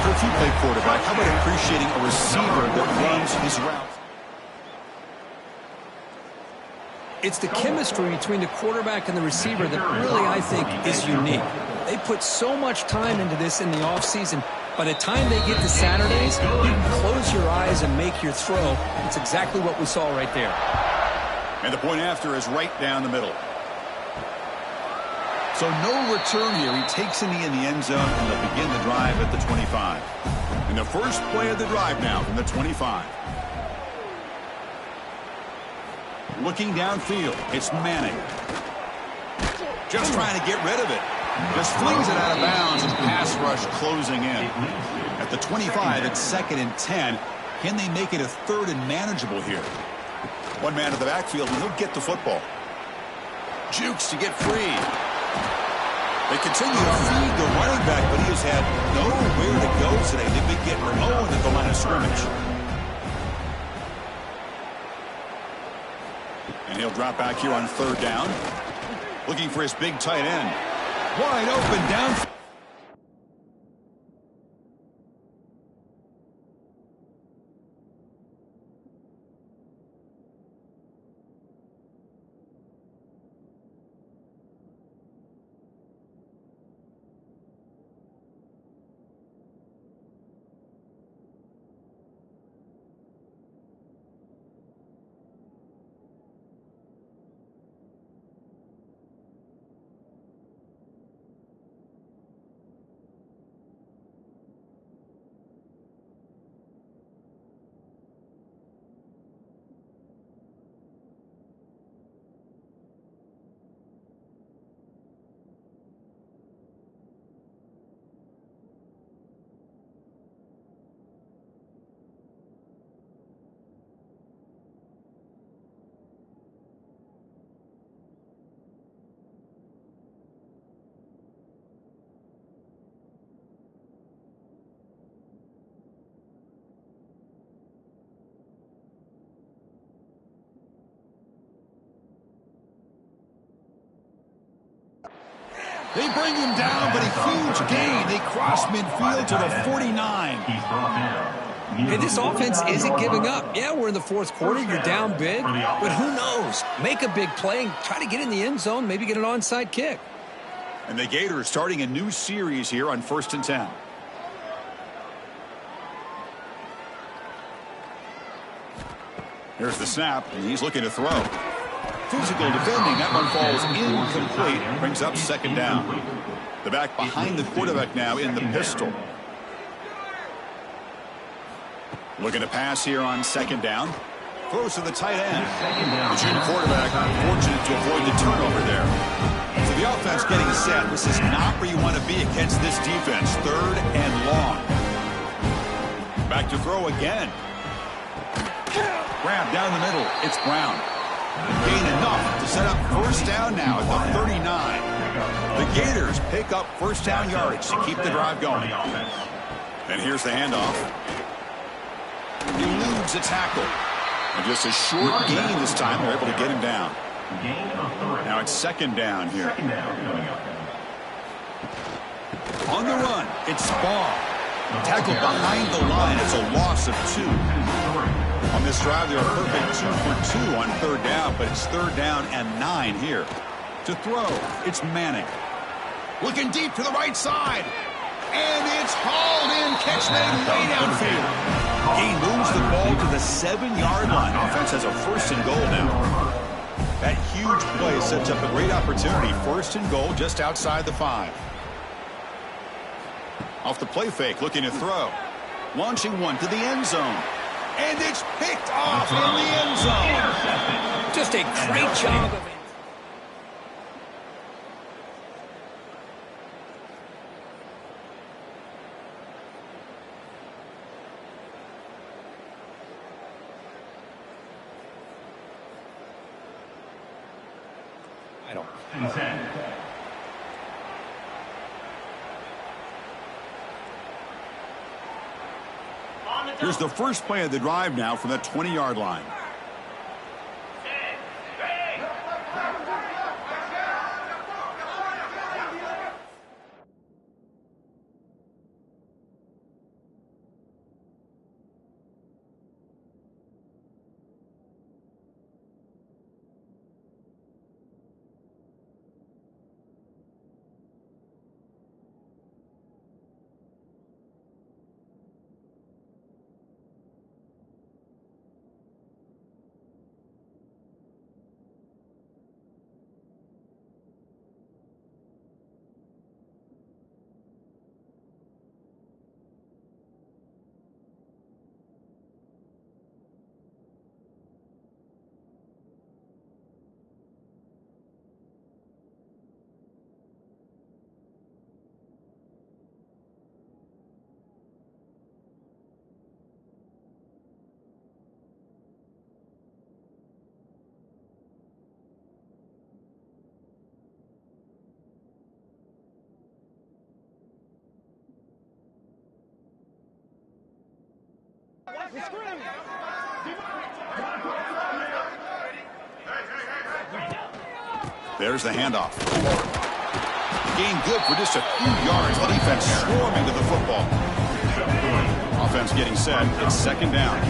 If you play quarterback, how about appreciating a receiver that runs his routes? It's the chemistry between the quarterback and the receiver that really, I think, is unique. They put so much time into this in the offseason. By the time they get to Saturdays, you can close your eyes and make your throw. It's exactly what we saw right there. And the point after is right down the middle. So no return here. He takes in the end zone, and they'll begin the drive at the 25. And the first play of the drive now from the 25. Looking downfield, it's Manning. Just trying to get rid of it. Just flings it out of bounds, and pass rush closing in. At the 25, it's 2nd and 10. Can they make it a 3rd and manageable here? One man to the backfield, and he'll get the football. Jukes to get free. They continue to feed the running back, but he has had nowhere to go today. They've been getting alone at the line of scrimmage. And he'll drop back here on 3rd down. Looking for his big tight end. Wide open down. They bring him down, but a huge gain. They cross midfield to the 49. Hey, this offense isn't giving up. Yeah, we're in the 4th quarter. You're down big. But who knows? Make a big play and try to get in the end zone, maybe get an onside kick. And the Gators starting a new series here on 1st and 10. Here's the snap, and he's looking to throw. Physical defending. That one falls incomplete. Brings up 2nd down. The back behind the quarterback now in the pistol. Looking to pass here on 2nd down. Throws to the tight end. The junior quarterback fortunate to avoid the turnover there. So the offense getting set. This is not where you want to be against this defense. 3rd and long. Back to throw again. Grab down the middle. It's Brown. Gain enough to set up 1st down now at the 39. The Gators pick up 1st down yardage to keep the drive going. And here's the handoff. He eludes a tackle. And just a short gain this time. They're able to get him down. Now it's 2nd down here. On the run, it's Ball. Tackled behind the line. It's a loss of 2. On this drive, they're a perfect 2 for 2 on 3rd down, but it's 3rd down and 9 here. To throw, it's Manning. Looking deep to the right side. And it's hauled in. Catch made way downfield. He moves the ball to the 7-yard line. Offense has a 1st and goal now. That huge play sets up a great opportunity. 1st and goal just outside the 5. Off the play fake, looking to throw. Launching one to the end zone. And it's picked off in the end zone. Just a great job of it. title. And 10. Here's the first play of the drive now from the 20-yard line. There's the handoff. Gain good for just a few yards. The defense swarming to the football. Offense getting set. It's second down.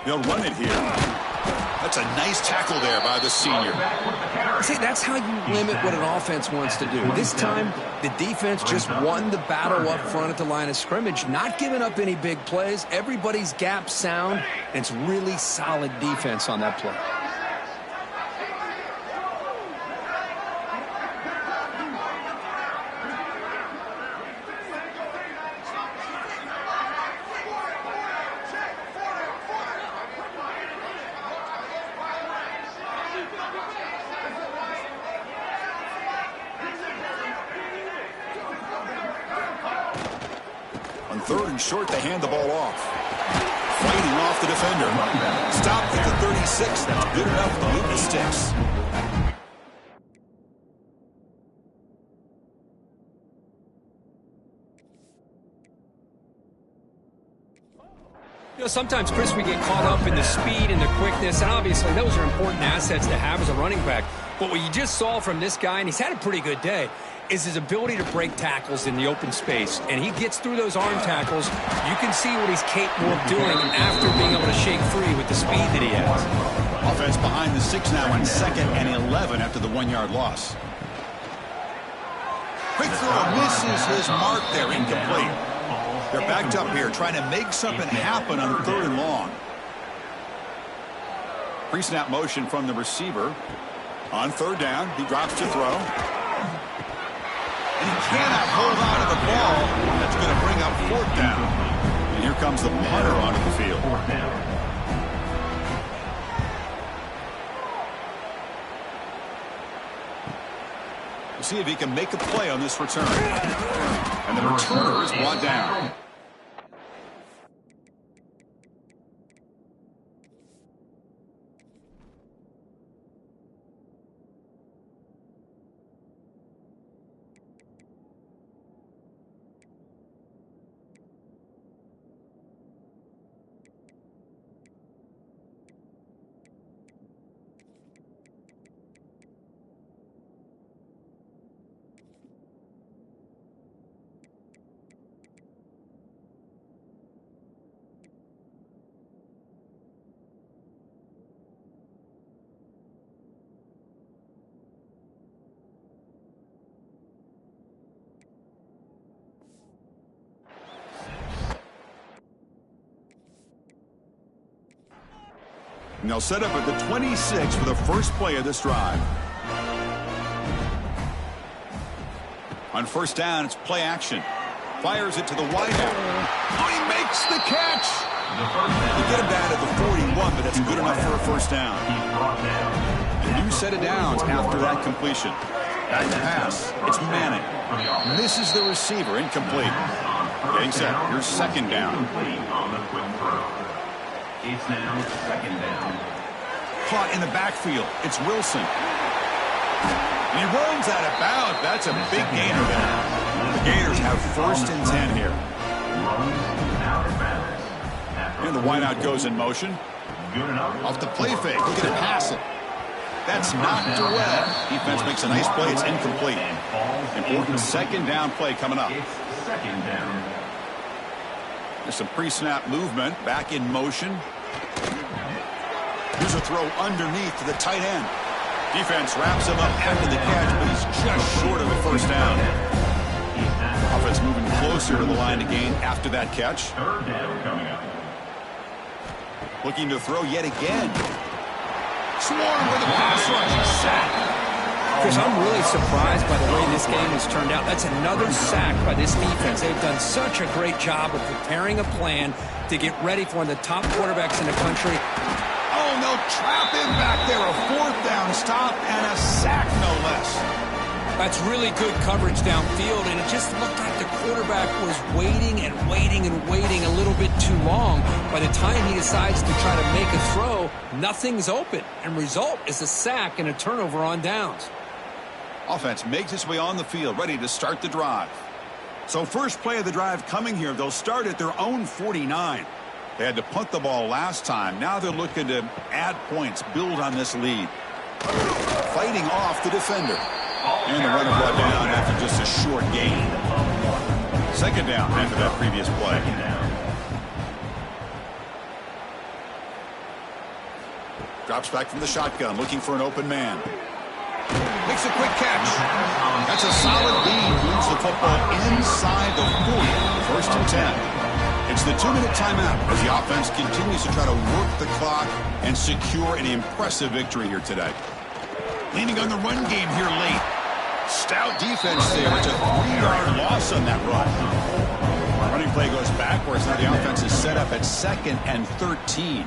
They'll run it here. That's a nice tackle there by the senior. See, that's how you limit what an offense wants to do. This time, the defense just won the battle up front at the line of scrimmage, not giving up any big plays. Everybody's gap sound, and it's really solid defense on that play. Third and short, they hand the ball off. Fighting off the defender. Stopped at the 36. That's good enough to move the sticks. You know, sometimes, Chris, we get caught up in the speed and the quickness, and obviously those are important assets to have as a running back. But what you just saw from this guy, and he's had a pretty good day, is his ability to break tackles in the open space. And he gets through those arm tackles. You can see what he's capable of doing after being able to shake free with the speed that he has. Offense behind the 6 now on 2nd and 11 after the 1-yard loss. Quick throw misses his mark there, incomplete. They're backed up here trying to make something happen on 3rd and long. Pre-snap motion from the receiver. On 3rd down, he drops to throw. And he cannot hold on to the ball. That's going to bring up 4th down. And here comes the punter onto the field. 4th down. We'll see if he can make a play on this return. And the returner is brought down. And they'll set up at the 26 for the first play of this drive. On 1st down, it's play action. Fires it to the wideout. Oh, he makes the catch. They get him down to the 41, but that's good enough for a first down. A new set of downs after that completion. Back to pass. It's Manning. Misses the receiver. Incomplete. Getting set. Here's second down. It's now second down. Caught in the backfield. It's Wilson. And he runs out of bounds. That's a big gainer there. The Gators have first and 10 here. And the wideout goes in motion. Off the play fake. Look at it pass it. That's knocked away. Defense makes a nice play. It's incomplete. Important second down play coming up. Second down. There's some pre-snap movement. Back in motion. Here's a throw underneath to the tight end. Defense wraps him up after the catch, but he's just short of the first down. Offense moving closer to the line to gain after that catch. Third down coming up. Looking to throw yet again. Swarm with a pass rush. Sack. Chris, I'm really surprised by the way this game has turned out. That's another sack by this defense. They've done such a great job of preparing a plan to get ready for one of the top quarterbacks in the country. Oh, no, trap him back there. A fourth down stop and a sack, no less. That's really good coverage downfield, and it just looked like the quarterback was waiting and waiting and waiting a little bit too long. By the time he decides to try to make a throw, nothing's open, and result is a sack and a turnover on downs. Offense makes its way on the field, ready to start the drive. So first play of the drive coming here. They'll start at their own 49. They had to punt the ball last time. Now they're looking to add points, build on this lead. Fighting off the defender. And the runner brought down after just a short gain. Second down after that previous play. Drops back from the shotgun, looking for an open man. Makes a quick catch. That's a solid lead. Moves the football inside the 40. First and 10. It's the 2-minute timeout as the offense continues to try to work the clock and secure an impressive victory here today. Leaning on the run game here late. Stout defense there. It's a 3-yard loss on that run. Running play goes backwards. Now the offense is set up at 2nd and 13.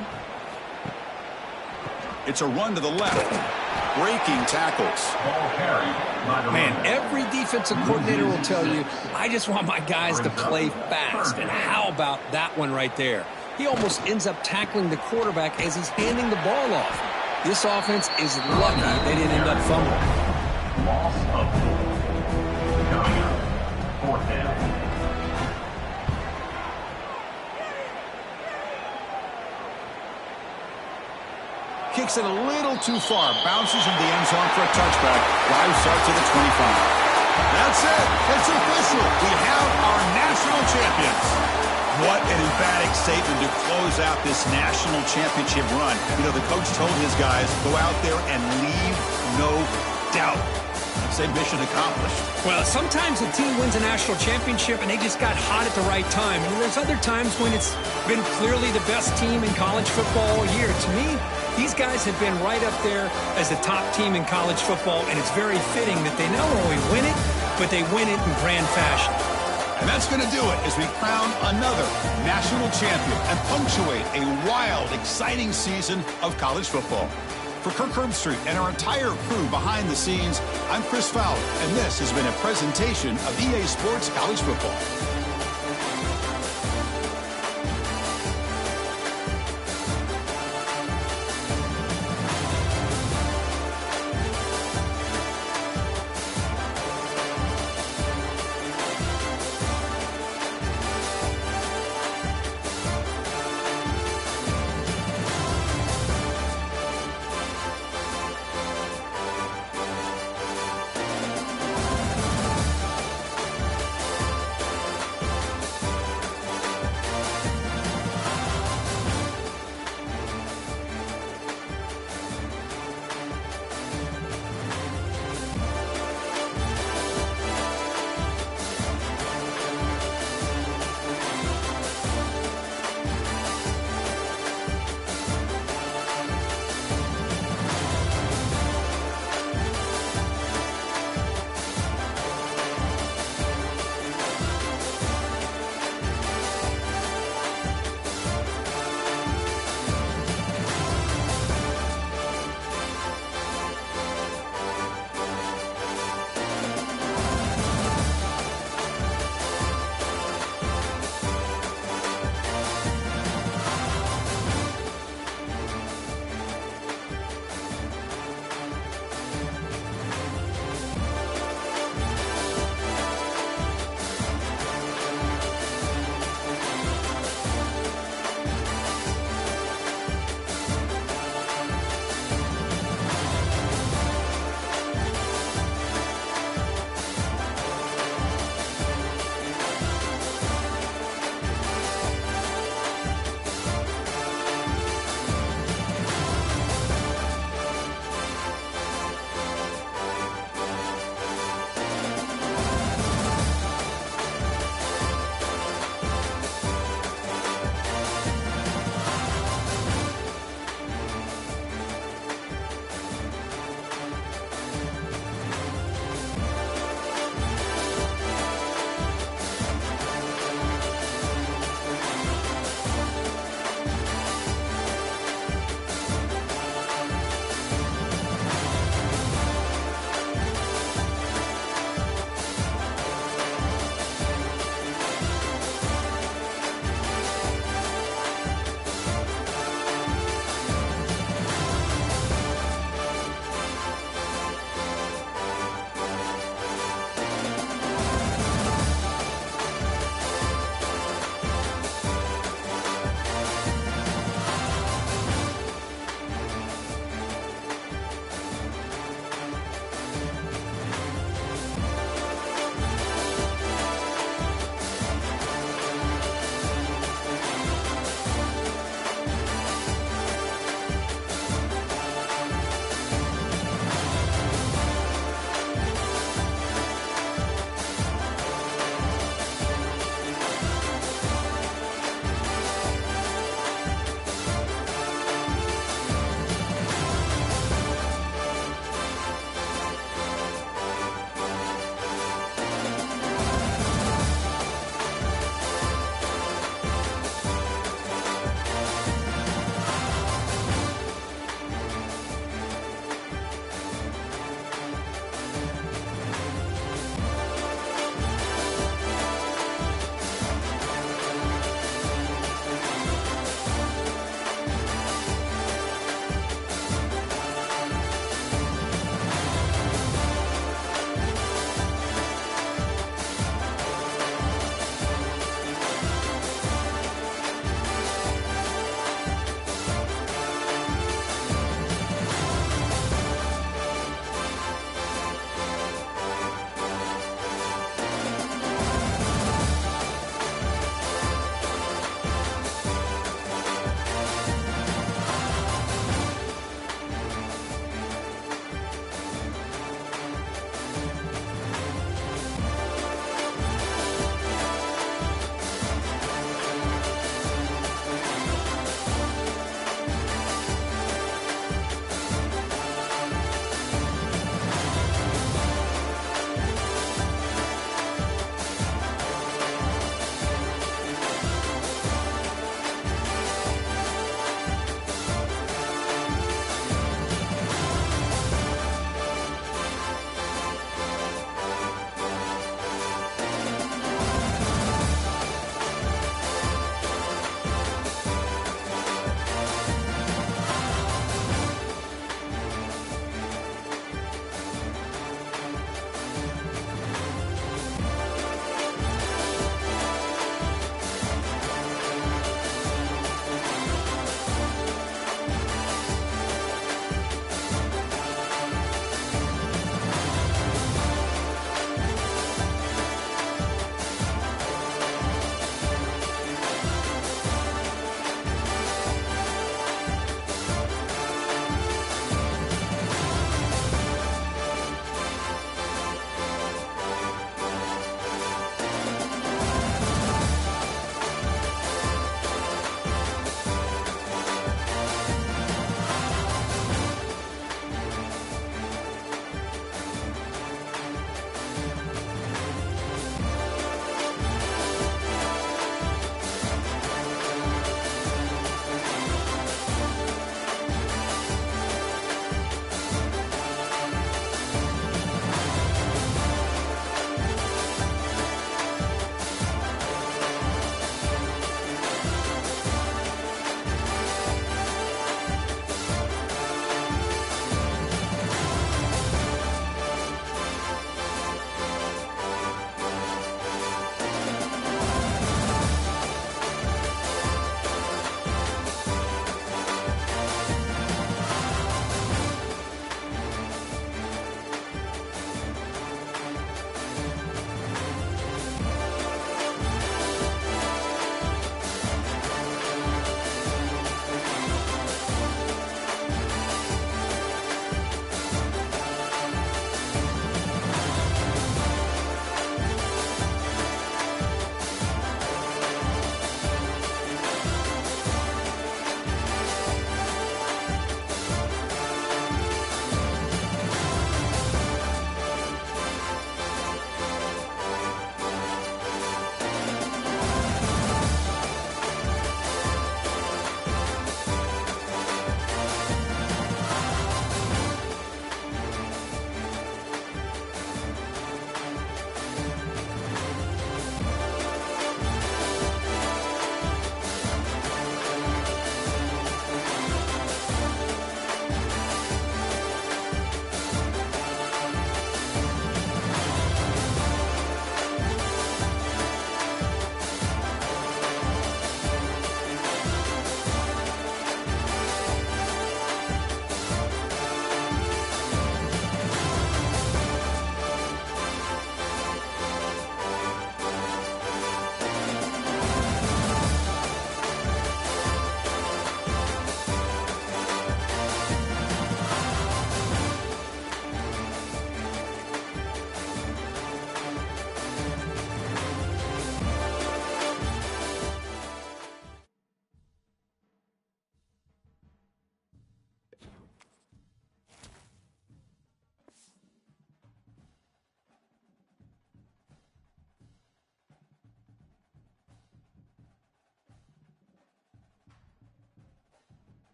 It's a run to the left. Breaking tackles. Man, every defensive coordinator will tell you, I just want my guys to play fast. And how about that one right there? He almost ends up tackling the quarterback as he's handing the ball off. This offense is lucky they didn't end up fumbling. Loss of 4. Coming up. Fourth down. Kicks it a little too far. Bounces into the end zone for a touchback. Drive starts at the 25. That's it. It's official. We have our national champions. What an emphatic statement to close out this national championship run. You know, the coach told his guys, go out there and leave no doubt. Say mission accomplished. Well, sometimes a team wins a national championship and they just got hot at the right time. And there's other times when it's been clearly the best team in college football all year. To me, these guys have been right up there as the top team in college football, and it's very fitting that they not only win it, but they win it in grand fashion. And that's going to do it as we crown another national champion and punctuate a wild, exciting season of college football. For Kirk Herbstreit and our entire crew behind the scenes, I'm Chris Fowler, and this has been a presentation of EA Sports College Football.